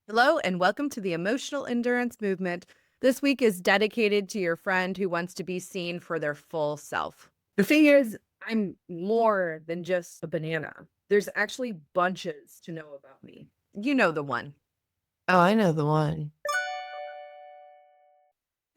Hello, and welcome to the Emotional Endurance Movement. This week is dedicated to your friend who wants to be seen for their full self. The thing is, I'm more than just a banana. There's actually bunches to know about me. You know the one. Oh, I know the one.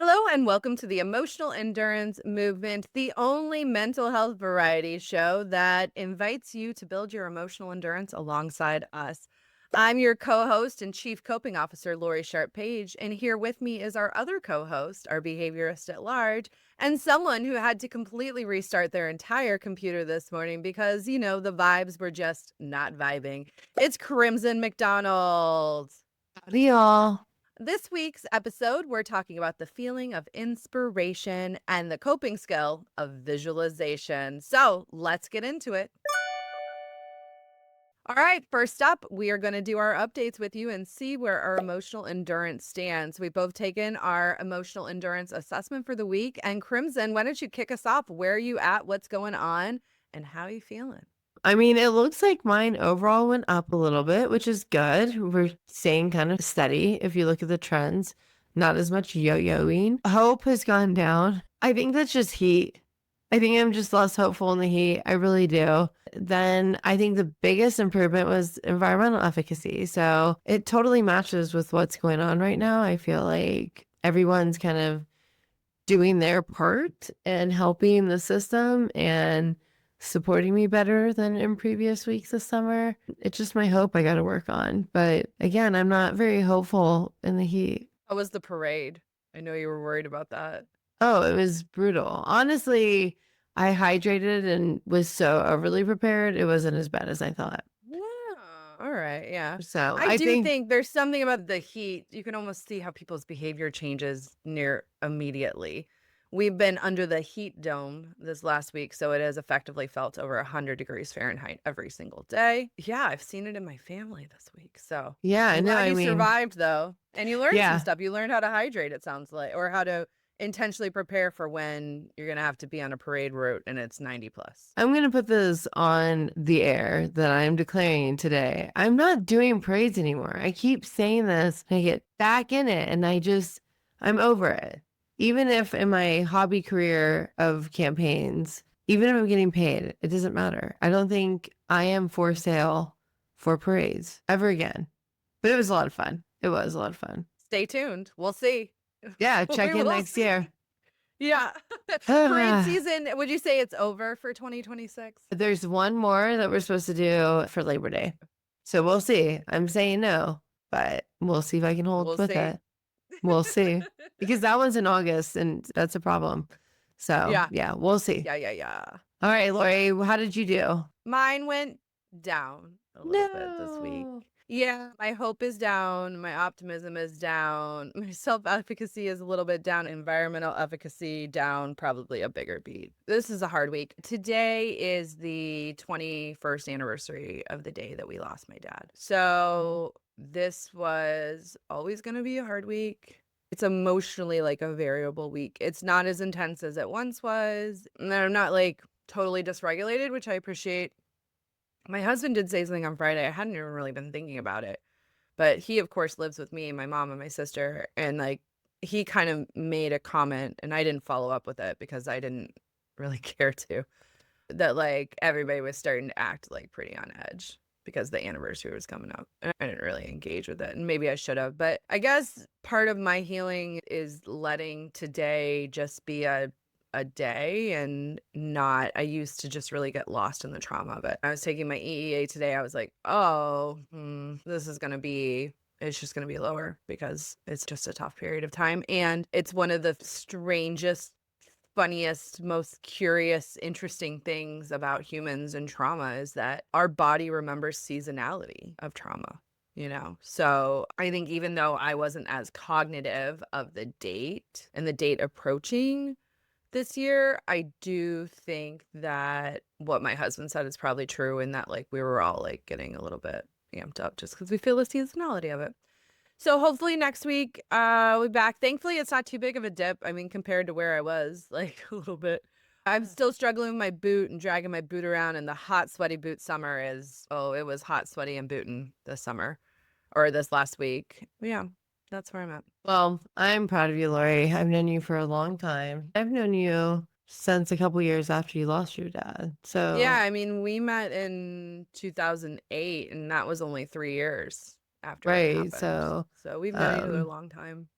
Hello, and welcome to the Emotional Endurance Movement, the only mental health variety show that invites you to build your emotional endurance alongside us. I'm your co-host and chief coping officer, Laurie Sharp-Page, and here with me is our other co-host, our behaviorist at large, and someone who had to completely restart their entire computer this morning because, the vibes were just not vibing. It's Crimson McDonald. Howdy, y'all. This week's episode, we're talking about the feeling of inspiration and the coping skill of visualization. So let's get into it. All right, first up, we are going to do our updates with you and see where our emotional endurance stands. We've both taken our emotional endurance assessment for the week. And Crimson, why don't you kick us off? Where are you at? What's going on? And how are you feeling? I mean, it looks like mine overall went up a little bit, which is good. We're staying kind of steady if you look at the trends, not as much yo-yoing. Hope has gone down. I think that's just heat. I think I'm just less hopeful in the heat. I really do. Then I think the biggest improvement was environmental efficacy. So it totally matches with what's going on right now. I feel like everyone's kind of doing their part and helping the system and supporting me better than in previous weeks this summer. It's just my hope I got to work on. But again, I'm not very hopeful in the heat. How was the parade? I know you were worried about that. Oh, it was brutal. Honestly, I hydrated and was so overly prepared. It wasn't as bad as I thought. Yeah. All right. Yeah. So I I do think, think there's something about the heat. You can almost see how people's behavior changes near immediately. We've been under the heat dome this last week, so it has effectively felt over 100 degrees Fahrenheit every single day. Yeah, I've seen it in my family this week. So yeah, I I'm know. glad I you mean, survived, though. And you learned some yeah. stuff. You learned how to hydrate, it sounds like, or how to intentionally prepare for when you're going to have to be on a parade route and it's 90 plus. I'm going to put this on the air that I'm declaring today. I'm not doing parades anymore. I keep saying this, I get back in it, and I'm over it. Even if in my hobby career of campaigns, even if I'm getting paid, it doesn't matter. I don't think I am for sale for parades ever again. But it was a lot of fun. It was a lot of fun. Stay tuned. We'll see. Yeah, We check in will next see. year. Yeah. Parade season, would you say it's over for 2026? There's one more that we're supposed to do for Labor Day. So we'll see. I'm saying no, but we'll see if I can hold We'll with see. it. We'll see. Because that one's in August and that's a problem. So Yeah. yeah, we'll see. Yeah. All right, Lori, how did you do? Mine went down a little bit this week. No. Yeah, my hope is down, my optimism is down, my self-efficacy is a little bit down, environmental efficacy down, probably a bigger beat. This is a hard week. Today is the 21st anniversary of the day that we lost my dad. So this was always going to be a hard week. It's emotionally like a variable week. It's not as intense as it once was. And I'm not like totally dysregulated, which I appreciate. My husband did say something on Friday. I hadn't even really been thinking about it. But he, of course, lives with me, my mom, and my sister. And like, he kind of made a comment, and I didn't follow up with it because I didn't really care to, that like everybody was starting to act like pretty on edge because the anniversary was coming up. And I didn't really engage with it. And maybe I should have. But I guess part of my healing is letting today just be a day and not, I used to just really get lost in the trauma of it. I was taking my EEA today. I was like, oh, this is going to be, it's just going to be lower because it's just a tough period of time. And it's one of the strangest, funniest, most curious, interesting things about humans and trauma is that our body remembers seasonality of trauma. So I think even though I wasn't as cognitive of the date and the date approaching this year, I do think that what my husband said is probably true, in that like we were all like getting a little bit amped up just because we feel the seasonality of it. So hopefully next week we'll be back. Thankfully, it's not too big of a dip. I mean, compared to where I was, like a little bit. I'm still struggling with my boot and dragging my boot around, and the hot, sweaty boot summer is, oh, it was hot, sweaty, and booting this summer. or this last week. Yeah, that's where I'm at. Well, I'm proud of you, Laurie. I've known you for a long time. I've known you since a couple years after you lost your dad. Yeah, So, I mean, we met in 2008, and that was only 3 years after it right. happened. So, So we've known each other a um, long time.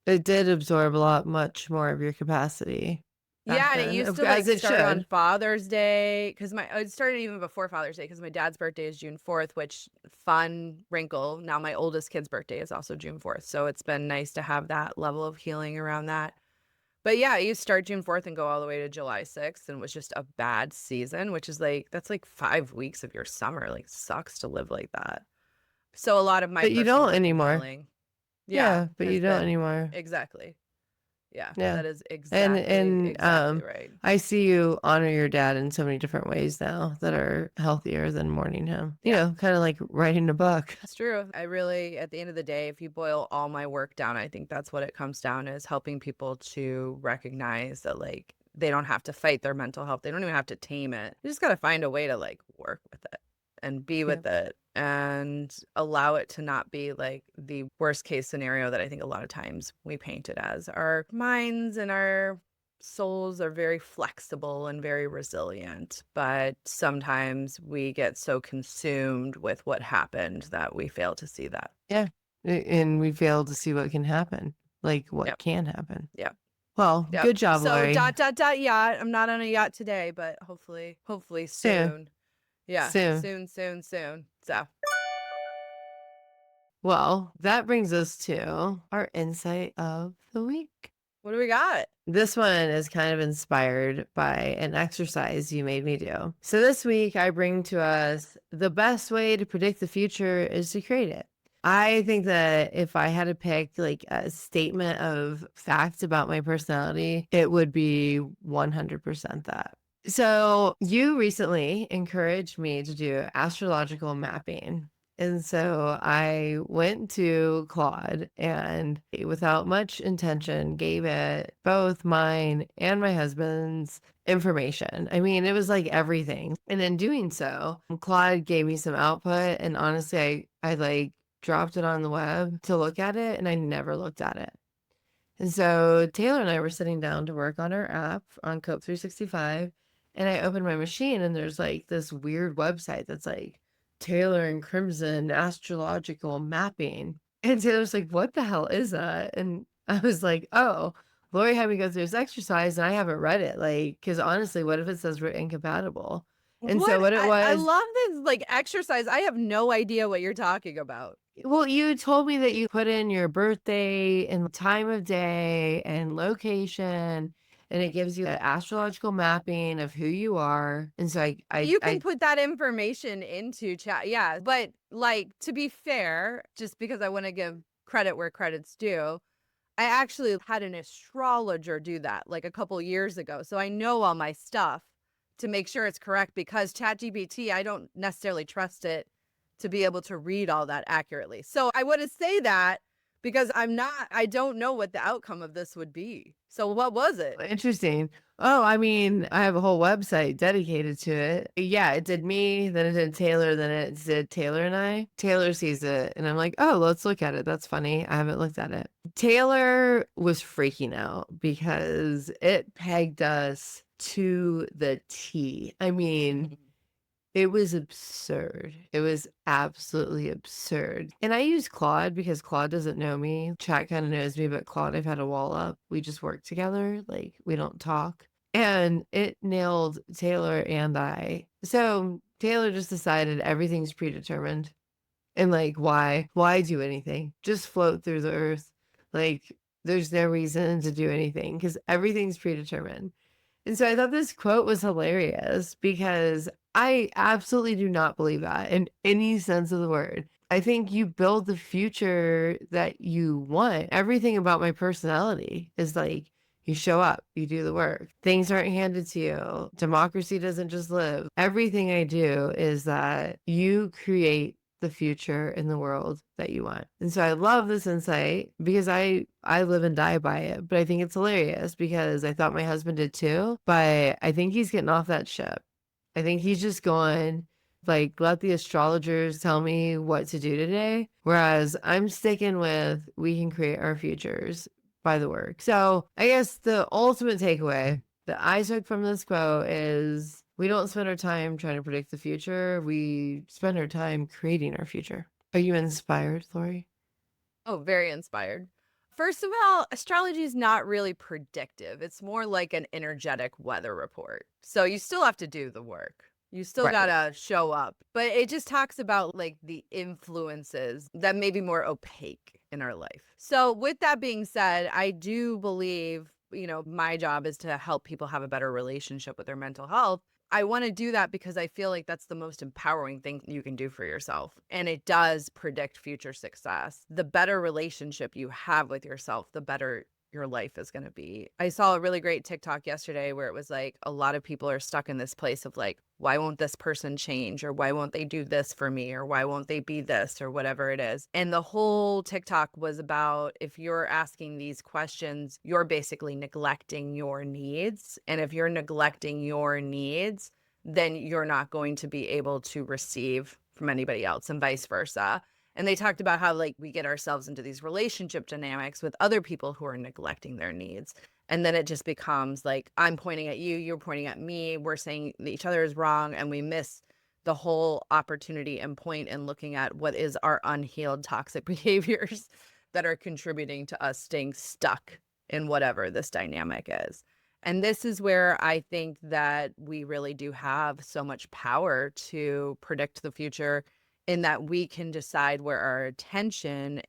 it did absorb a lot much more of your capacity Yeah, back and it then, used to as like it start on should. Father's Day because it started even before Father's Day because my dad's birthday is June 4th, which fun wrinkle. Now my oldest kid's birthday is also June 4th. So it's been nice to have that level of healing around that. But yeah, you start June 4th and go all the way to July 6th and it was just a bad season, which is like that's like 5 weeks of your summer. Like sucks to live like that. So a lot of my But you personal don't work and anymore. healing, yeah, Yeah, but has you don't been anymore. exactly. Yeah, Yeah. that is And exactly right. I see you honor your dad in so many different ways now that are healthier than mourning him. Yeah. Kind of like writing a book. It's true. I really, at the end of the day, if you boil all my work down, I think that's what it comes down is helping people to recognize that like they don't have to fight their mental health. They don't even have to tame it. You just got to find a way to like work with it and be Yeah. with it and allow it to not be like the worst case scenario that I think a lot of times we paint it as. Our minds and our souls are very flexible and very resilient, but sometimes we get so consumed with what happened that we fail to see that. Yeah. And we fail to see what can happen, like what Yep. can happen. Yep. Well, Yep. good job, So Laurie. yacht. I'm not on a yacht today, but hopefully Soon, soon. Yeah, soon. soon. So Well, that brings us to our insight of the week. what do we got? This one is kind of inspired by an exercise you made me do. So this week, I bring to us the best way to predict the future is to create it. I think that if I had to pick like a statement of facts about my personality, it would be 100% that. So you recently encouraged me to do astrological mapping. And so I went to Claude and without much intention gave it both mine and my husband's information. I mean, it was like everything. And in doing so, Claude gave me some output and honestly, I like dropped it on the web to look at it and I never looked at it. And so Taylor and I were sitting down to work on our app on Cope 365. And I opened my machine and there's like this weird website that's like Taylor and Crimson astrological mapping. And Taylor's like, what the hell is that? And I was like, oh, Lori had me go through this exercise and I haven't read it. Like, because honestly, what if it says we're incompatible? And so What? what it I was, love this like exercise. I have no idea what you're talking about. well, you told me that you put in your birthday and time of day and location, and it gives you an astrological mapping of who you are. And so You can I put that information into chat. Yeah. But like to be fair, just because I want to give credit where credit's due, I actually had an astrologer do that like a couple years ago. So I know all my stuff to make sure it's correct because ChatGPT, I don't necessarily trust it to be able to read all that accurately. So I want to say that because I don't know what the outcome of this would be. So what was it? interesting. Oh, I mean, I have a whole website dedicated to it. Yeah, it did me, then it did Taylor, then it did Taylor and I. Taylor sees it, and I'm like, oh, let's look at it. That's funny. I haven't looked at it. Taylor was freaking out because it pegged us to the T. I mean, it was absurd. It was absolutely absurd. And I use Claude because Claude doesn't know me. Chat kind of knows me, but Claude, I've had a wall up. We just work together. Like, we don't talk. And it nailed Taylor and I. So Taylor just decided everything's predetermined. And like, why do anything? Just float through the earth. Like, there's no reason to do anything because everything's predetermined. And so I thought this quote was hilarious because I absolutely do not believe that in any sense of the word. I think you build the future that you want. Everything about my personality is like you show up, you do the work. Things aren't handed to you. Democracy doesn't just live. Everything I do is that you create the future in the world that you want. And so I love this insight because I live and die by it, but I think it's hilarious because I thought my husband did too, but I think he's getting off that ship. I think he's just going Like, let the astrologers tell me what to do today. Whereas I'm sticking with we can create our futures by the work. So I guess the ultimate takeaway that I took from this quote is we don't spend our time trying to predict the future. We spend our time creating our future. Are you inspired, Lori? Oh, very inspired. First of all, astrology is not really predictive. It's more like an energetic weather report. So you still have to do the work. You still Right. gotta show up. But it just talks about like the influences that may be more opaque in our life. So, with that being said, I do believe, my job is to help people have a better relationship with their mental health. I want to do that because I feel like that's the most empowering thing you can do for yourself. And it does predict future success. The better relationship you have with yourself, the better your life is going to be. I saw a really great TikTok yesterday where it was like a lot of people are stuck in this place of like, why won't this person change? Or why won't they do this for me? Or why won't they be this? Or whatever it is. And the whole TikTok was about if you're asking these questions, you're basically neglecting your needs. And if you're neglecting your needs, then you're not going to be able to receive from anybody else and vice versa. And they talked about how like we get ourselves into these relationship dynamics with other people who are neglecting their needs. And then it just becomes like, I'm pointing at you, you're pointing at me, we're saying that each other is wrong, and we miss the whole opportunity and point in looking at what is our unhealed toxic behaviors that are contributing to us staying stuck in whatever this dynamic is. And this is where I think that we really do have so much power to predict the future, in that we can decide where our attention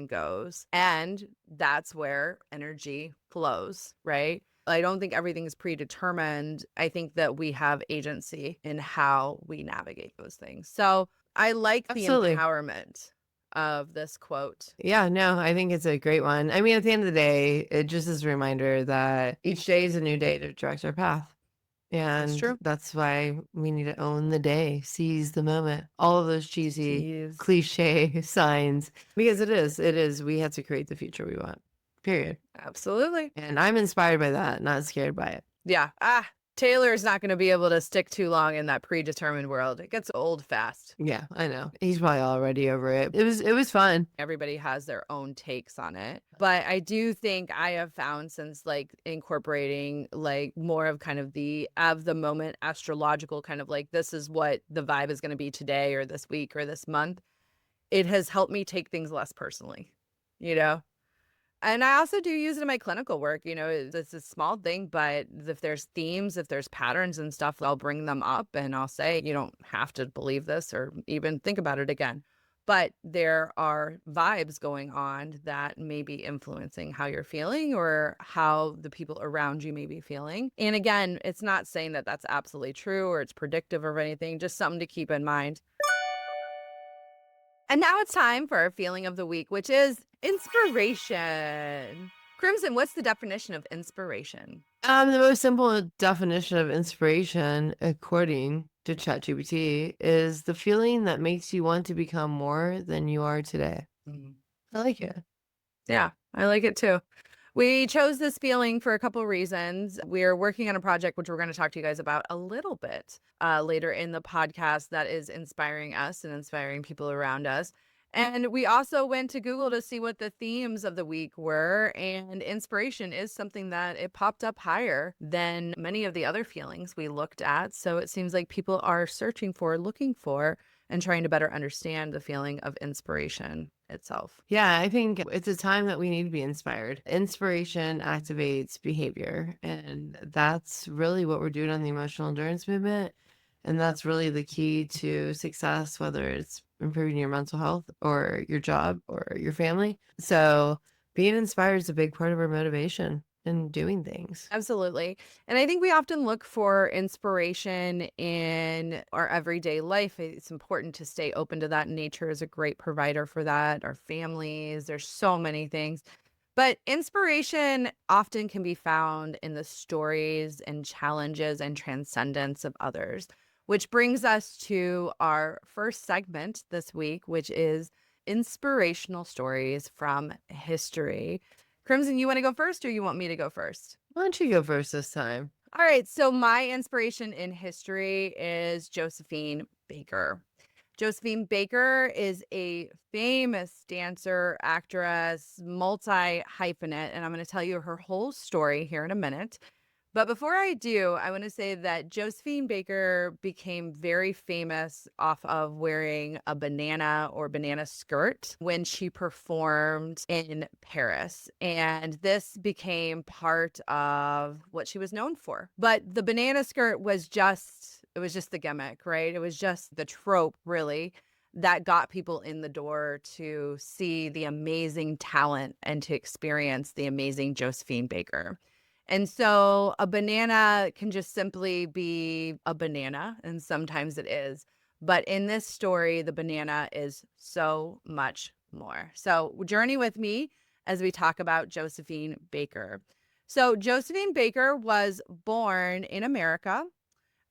goes. And that's where energy flows, right? I don't think everything is predetermined. I think that we have agency in how we navigate those things. So I like the Absolutely. empowerment of this quote. Yeah, no, I think it's a great one. I mean, at the end of the day, it just is a reminder that each day is a new day to direct our path. That's And true. that's why we need to own the day, seize the moment, all of those cheesy Jeez. cliche signs, because it is, we have to create the future we want, period. Absolutely. And I'm inspired by that, not scared by it. Yeah. Taylor's not going to be able to stick too long in that predetermined world. It gets old fast. Yeah, I know. He's probably already over it. It was fun. Everybody has their own takes on it. But I do think I have found, since like incorporating like more of kind of the moment astrological kind of like, this is what the vibe is going to be today or this week or this month, it has helped me take things less personally, you know? And I also do use it in my clinical work. It's a small thing, but if there's themes, if there's patterns and stuff, I'll bring them up and I'll say, you don't have to believe this or even think about it again. But there are vibes going on that may be influencing how you're feeling or how the people around you may be feeling. And again, it's not saying that that's absolutely true or it's predictive of anything, just something to keep in mind. And now it's time for our feeling of the week, which is inspiration. Crimson, what's the definition of inspiration? The most simple definition of inspiration, according to ChatGPT, is the feeling that makes you want to become more than you are today. Mhm. I like it. Yeah, I like it too. We chose this feeling for a couple reasons. We're working on a project, which we're going to talk to you guys about a little bit later in the podcast, that is inspiring us and inspiring people around us. And we also went to Google to see what the themes of the week were. And inspiration is something that it popped up higher than many of the other feelings we looked at. So it seems like people are searching for, looking for, and trying to better understand the feeling of inspiration itself. Yeah, I think it's a time that we need to be inspired. Inspiration activates behavior, and that's really what we're doing on the emotional endurance movement. And that's really the key to success, whether it's improving your mental health or your job or your family. So, being inspired is a big part of our motivation in doing things. Absolutely. And I think we often look for inspiration in our everyday life. It's important to stay open to that. Nature is a great provider for that. Our families, there's so many things. But inspiration often can be found in the stories and challenges and transcendence of others, which brings us to our first segment this week, which is inspirational stories from history. Crimson, you want to go first or you want me to go first? Why don't you go first this time? All right, so my inspiration in history is Josephine Baker. Josephine Baker is a famous dancer, actress, multi hyphenate, and I'm going to tell you her whole story here in a minute. But before I do, I want to say that Josephine Baker became very famous off of wearing a banana or banana skirt when she performed in Paris. And this became part of what she was known for. But the banana skirt was just the gimmick, right? It was just the trope, really, that got people in the door to see the amazing talent and to experience the amazing Josephine Baker. And so a banana can just simply be a banana, and sometimes it is. But in this story, the banana is so much more. So journey with me as we talk about Josephine Baker. So Josephine Baker was born in America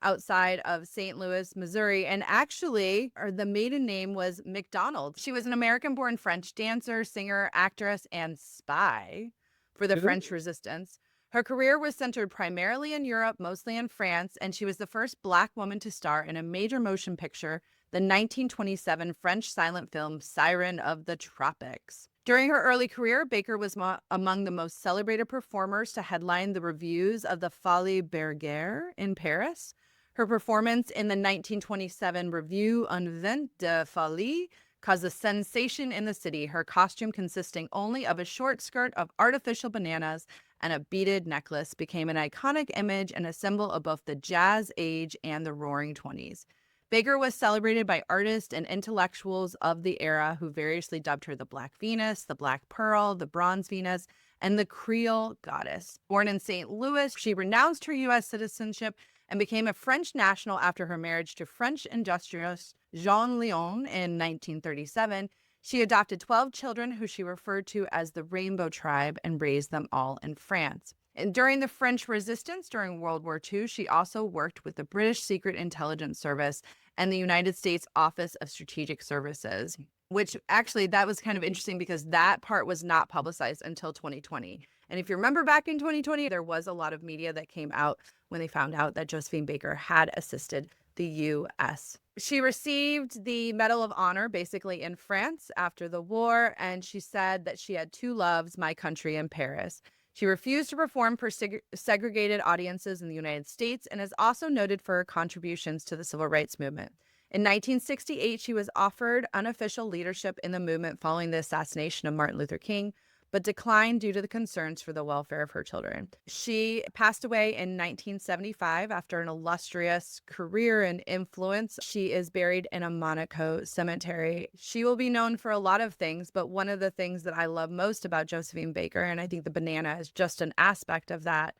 outside of St. Louis, Missouri. And actually, the maiden name was McDonald. She was an American born French dancer, singer, actress, and spy for the French resistance. Her career was centered primarily in Europe, mostly in France, and she was the first Black woman to star in a major motion picture, the 1927 French silent film Siren of the Tropics. During her early career, Baker was among the most celebrated performers to headline the revues of the Folies Bergère in Paris. Her performance in the 1927 revue Un Vent de Folie caused a sensation in the city, her costume consisting only of a short skirt of artificial bananas and a beaded necklace became an iconic image and a symbol of both the jazz age and the roaring 20s. Baker was celebrated by artists and intellectuals of the era who variously dubbed her the Black Venus, the Black Pearl, the Bronze Venus, and the Creole Goddess. Born in St. Louis, she renounced her U.S. citizenship and became a French national after her marriage to French industrialist Jean Lion in 1937. She adopted 12 children who she referred to as the Rainbow Tribe and raised them all in France. And during the French resistance during World War II, she also worked with the British Secret Intelligence Service and the United States Office of Strategic Services, which actually that was kind of interesting because that part was not publicized until 2020. And if you remember back in 2020, there was a lot of media that came out when they found out that Josephine Baker had assisted the U.S. She received the Medal of Honor basically in France after the war, and she said that she had two loves, my country and Paris. She refused to perform for segregated audiences in the United States and is also noted for her contributions to the civil rights movement. In 1968, she was offered unofficial leadership in the movement following the assassination of Martin Luther King, but declined due to the concerns for the welfare of her children. She passed away in 1975 after an illustrious career and influence. She is buried in a Monaco cemetery. She will be known for a lot of things, but one of the things that I love most about Josephine Baker, and I think the banana is just an aspect of that,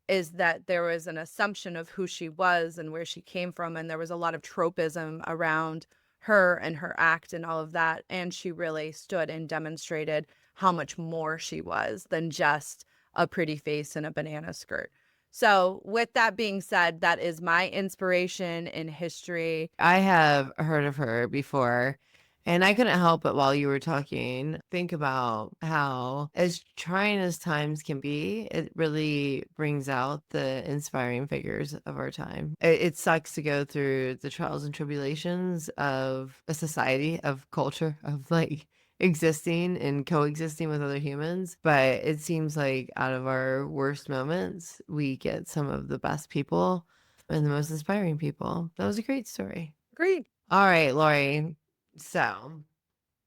is that there was an assumption of who she was and where she came from, and there was a lot of tropism around her and her act and all of that, and she really stood and demonstrated how much more she was than just a pretty face and a banana skirt. So with that being said, that is my inspiration in history. I have heard of her before, and I couldn't help but while you were talking, think about how, as trying as times can be, it really brings out the inspiring figures of our time. It sucks to go through the trials and tribulations of a society, of culture, of like existing and coexisting with other humans. But it seems like out of our worst moments, we get some of the best people and the most inspiring people. That was a great story. Great. All right, Laurie. So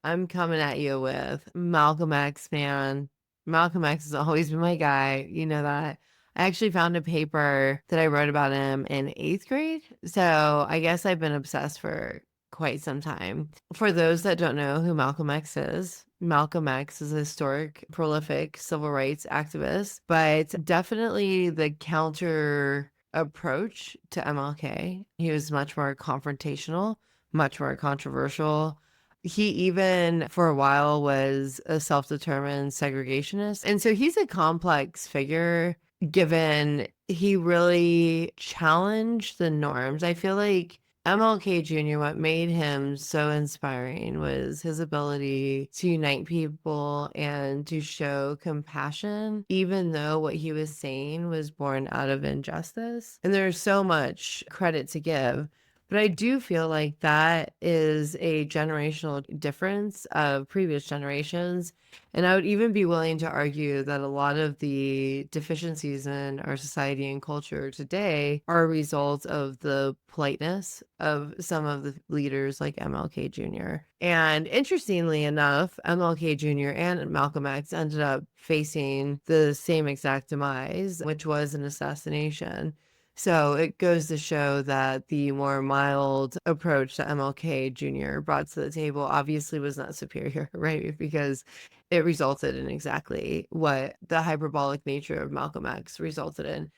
I'm coming at you with Malcolm X, man. Malcolm X has always been my guy. You know that. I actually found a paper that I wrote about him in 8th grade. So I guess I've been obsessed for quite some time. For those that don't know who Malcolm X is a historic, prolific civil rights activist, but definitely the counter approach to MLK. He was much more confrontational, much more controversial. He even for a while was a self-determined segregationist. And so he's a complex figure given he really challenged the norms. I feel like MLK Jr., what made him so inspiring was his ability to unite people and to show compassion, even though what he was saying was born out of injustice. And there's so much credit to give. But I do feel like that is a generational difference of previous generations. And I would even be willing to argue that a lot of the deficiencies in our society and culture today are a result of the politeness of some of the leaders like MLK Jr. And interestingly enough, MLK Jr. and Malcolm X ended up facing the same exact demise, which was an assassination. So it goes to show that the more mild approach that MLK Jr. brought to the table obviously was not superior, right? Because it resulted in exactly what the hyperbolic nature of Malcolm X resulted in.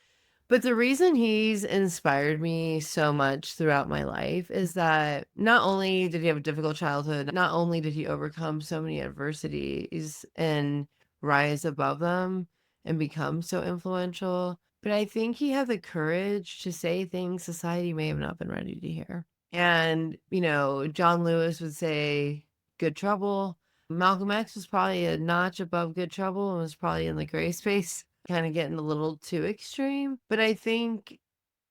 But the reason he's inspired me so much throughout my life is that not only did he have a difficult childhood, not only did he overcome so many adversities and rise above them and become so influential, but I think he had the courage to say things society may have not been ready to hear. And, John Lewis would say, good trouble. Malcolm X was probably a notch above good trouble and was probably in the gray space, kind of getting a little too extreme. But I think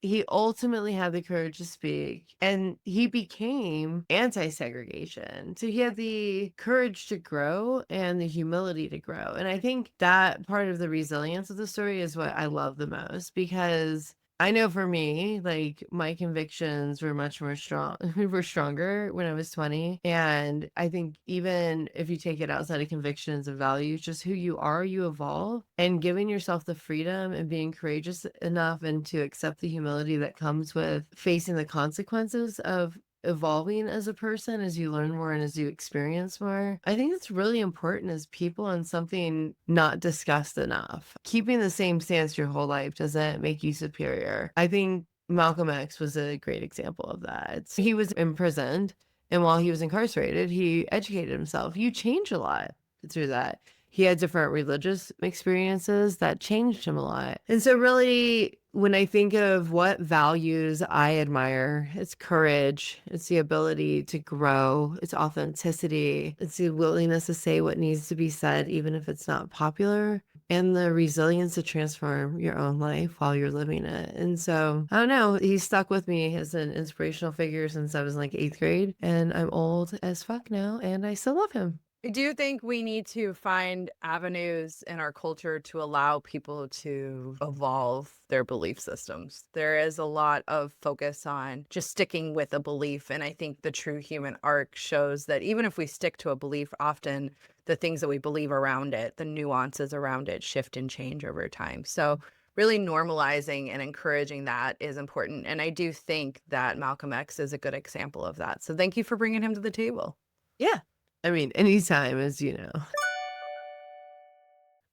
he ultimately had the courage to speak and he became anti-segregation. So he had the courage to grow and the humility to grow. And I think that part of the resilience of the story is what I love the most, because I know for me, like, my convictions were much more strong, were stronger when I was 20. And I think even if you take it outside of convictions and values, just who you are, you evolve, and giving yourself the freedom and being courageous enough and to accept the humility that comes with facing the consequences of evolving as a person as you learn more and as you experience more. I think it's really important as people and something not discussed enough. Keeping the same stance your whole life doesn't make you superior. I think Malcolm X was a great example of that. He was imprisoned, and while he was incarcerated, he educated himself. You change a lot through that. He had different religious experiences that changed him a lot. And so really, when I think of what values I admire, it's courage, it's the ability to grow, it's authenticity, it's the willingness to say what needs to be said, even if it's not popular, and the resilience to transform your own life while you're living it. And so, I don't know, he's stuck with me as an inspirational figure since I was in like 8th grade, and I'm old as fuck now, and I still love him. I do think we need to find avenues in our culture to allow people to evolve their belief systems. There is a lot of focus on just sticking with a belief. And I think the true human arc shows that even if we stick to a belief, often the things that we believe around it, the nuances around it, shift and change over time. So, really normalizing and encouraging that is important. And I do think that Malcolm X is a good example of that. So, thank you for bringing him to the table. Yeah. I mean, anytime, as you know.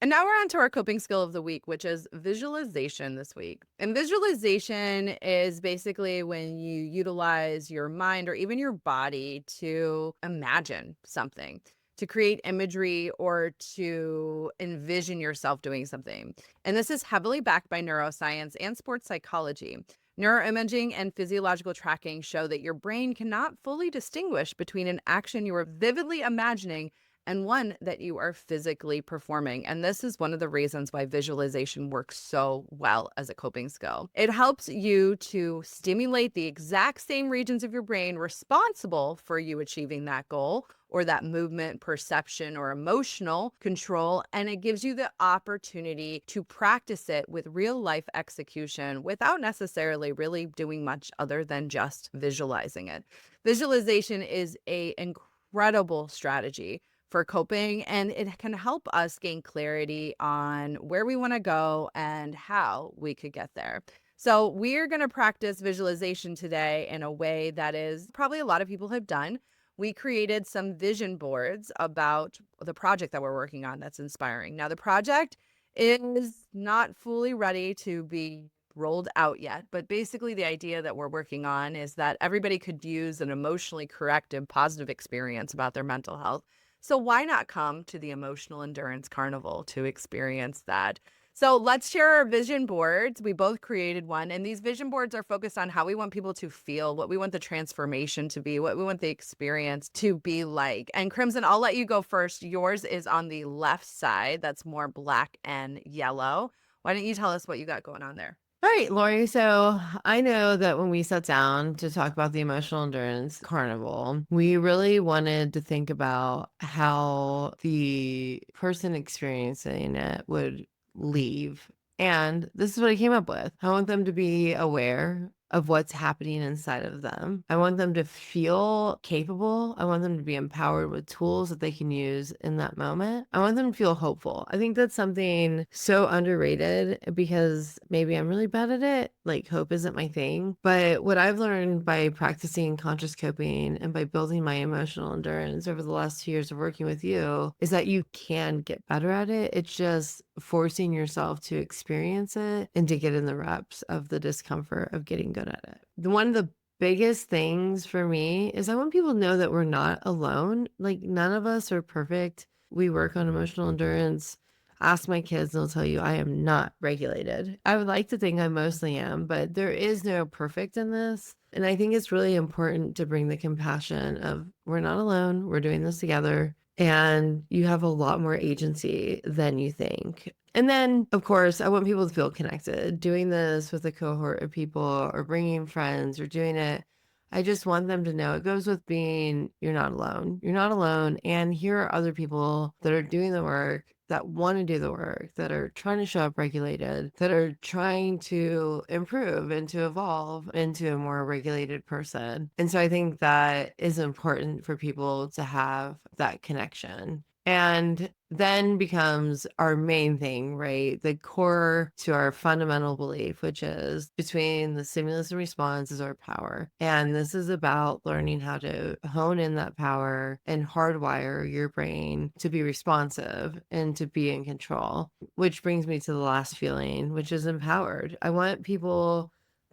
And now we're on to our coping skill of the week, which is visualization this week. And visualization is basically when you utilize your mind or even your body to imagine something, to create imagery or to envision yourself doing something. And this is heavily backed by neuroscience and sports psychology. Neuroimaging and physiological tracking show that your brain cannot fully distinguish between an action you are vividly imagining and one that you are physically performing. And this is one of the reasons why visualization works so well as a coping skill. It helps you to stimulate the exact same regions of your brain responsible for you achieving that goal or that movement, perception, or emotional control. And it gives you the opportunity to practice it with real life execution without necessarily really doing much other than just visualizing it. Visualization is an incredible strategy for coping, and it can help us gain clarity on where we want to go and how we could get there. So, we're going to practice visualization today in a way that is probably a lot of people have done. We created some vision boards about the project that we're working on that's inspiring. Now, the project is not fully ready to be rolled out yet, but basically, the idea that we're working on is that everybody could use an emotionally corrective, positive experience about their mental health. So why not come to the Emotional Endurance Carnival to experience that? So let's share our vision boards. We both created one, and these vision boards are focused on how we want people to feel, what we want the transformation to be, what we want the experience to be like. And Crimson, I'll let you go first. Yours is on the left side, that's more black and yellow. Why don't you tell us what you got going on there? All right, Lori. So I know that when we sat down to talk about the Emotional Endurance Carnival, we really wanted to think about how the person experiencing it would leave. And this is what I came up with. I want them to be aware of what's happening inside of them. I want them to feel capable. I want them to be empowered with tools that they can use in that moment. I want them to feel hopeful. I think that's something so underrated because maybe I'm really bad at it. Like, hope isn't my thing. But what I've learned by practicing conscious coping and by building my emotional endurance over the last 2 years of working with you is that you can get better at it. It's just forcing yourself to experience it and to get in the reps of the discomfort of getting good at it. One of the biggest things for me is I want people to know that we're not alone. Like, none of us are perfect. We work on emotional endurance. Ask my kids, they'll tell you I am not regulated. I would like to think I mostly am, but there is no perfect in this. And I think it's really important to bring the compassion of we're not alone, we're doing this together, and you have a lot more agency than you think. And then, of course, I want people to feel connected. Doing this with a cohort of people or bringing friends or doing it, I just want them to know it goes with being you're not alone. You're not alone. And here are other people that are doing the work, that want to do the work, that are trying to show up regulated, that are trying to improve and to evolve into a more regulated person. And so I think that is important for people to have that connection. And then becomes our main thing, right? The core to our fundamental belief, which is between the stimulus and response is our power. And this is about learning how to hone in that power and hardwire your brain to be responsive and to be in control, which brings me to the last feeling, which is empowered. I want people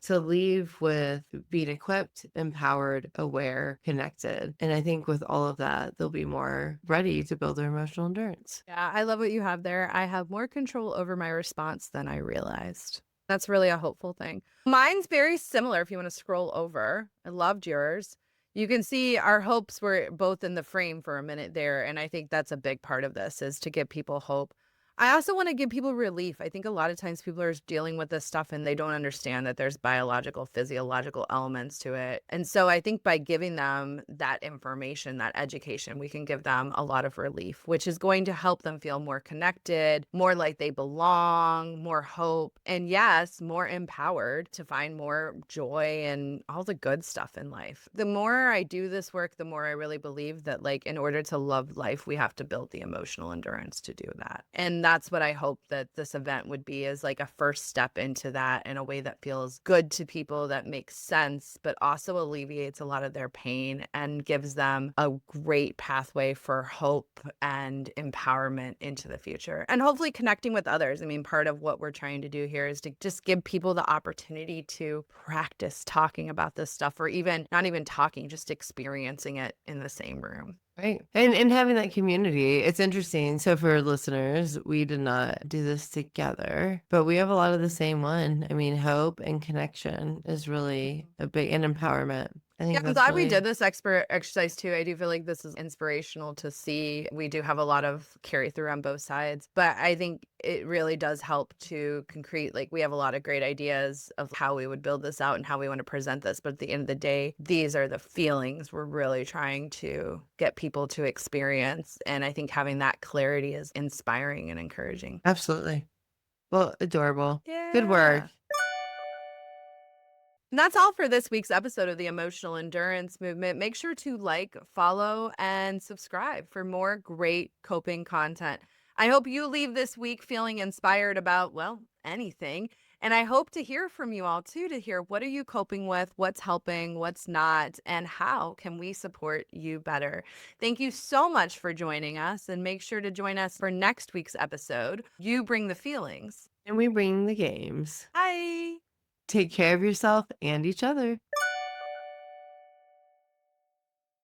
to leave with being equipped, empowered, aware, connected. And I think with all of that, they'll be more ready to build their emotional endurance. Yeah, I love what you have there. I have more control over my response than I realized. That's really a hopeful thing. Mine's very similar if you want to scroll over. I loved yours. You can see our hopes were both in the frame for a minute there, and I think that's a big part of this is to give people hope. I also want to give people relief. I think a lot of times people are dealing with this stuff and they don't understand that there's biological, physiological elements to it. And so I think by giving them that information, that education, we can give them a lot of relief, which is going to help them feel more connected, more like they belong, more hope, and yes, more empowered to find more joy and all the good stuff in life. The more I do this work, the more I really believe that, like, in order to love life, we have to build the emotional endurance to do that. And that's what I hope that this event would be, is like a first step into that in a way that feels good to people, that makes sense, but also alleviates a lot of their pain and gives them a great pathway for hope and empowerment into the future. And hopefully connecting with others. I mean, part of what we're trying to do here is to just give people the opportunity to practice talking about this stuff, or even not even talking, just experiencing it in the same room. Right. And having that community, it's interesting. So for listeners, we did not do this together, but we have a lot of the same one. I mean, hope and connection is really a big, and empowerment. I Yeah, think I'm that's glad we did really this expert exercise too. I do feel like this is inspirational to see. We do have a lot of carry through on both sides, but I think it really does help to concrete. Like, we have a lot of great ideas of how we would build this out and how we want to present this. But at the end of the day, these are the feelings we're really trying to get people to experience. And I think having that clarity is inspiring and encouraging. absolutely. Well, adorable. Good work. Yeah. And that's all for this week's episode of the Emotional Endurance Movement. Make sure to like, follow, and subscribe for more great coping content. I hope you leave this week feeling inspired about, well, anything. And I hope to hear from you all too, to hear what are you coping with, what's helping, what's not, and how can we support you better. Thank you so much for joining us, and make sure to join us for next week's episode. You bring the feelings. And we bring the games. Bye. Take care of yourself and each other.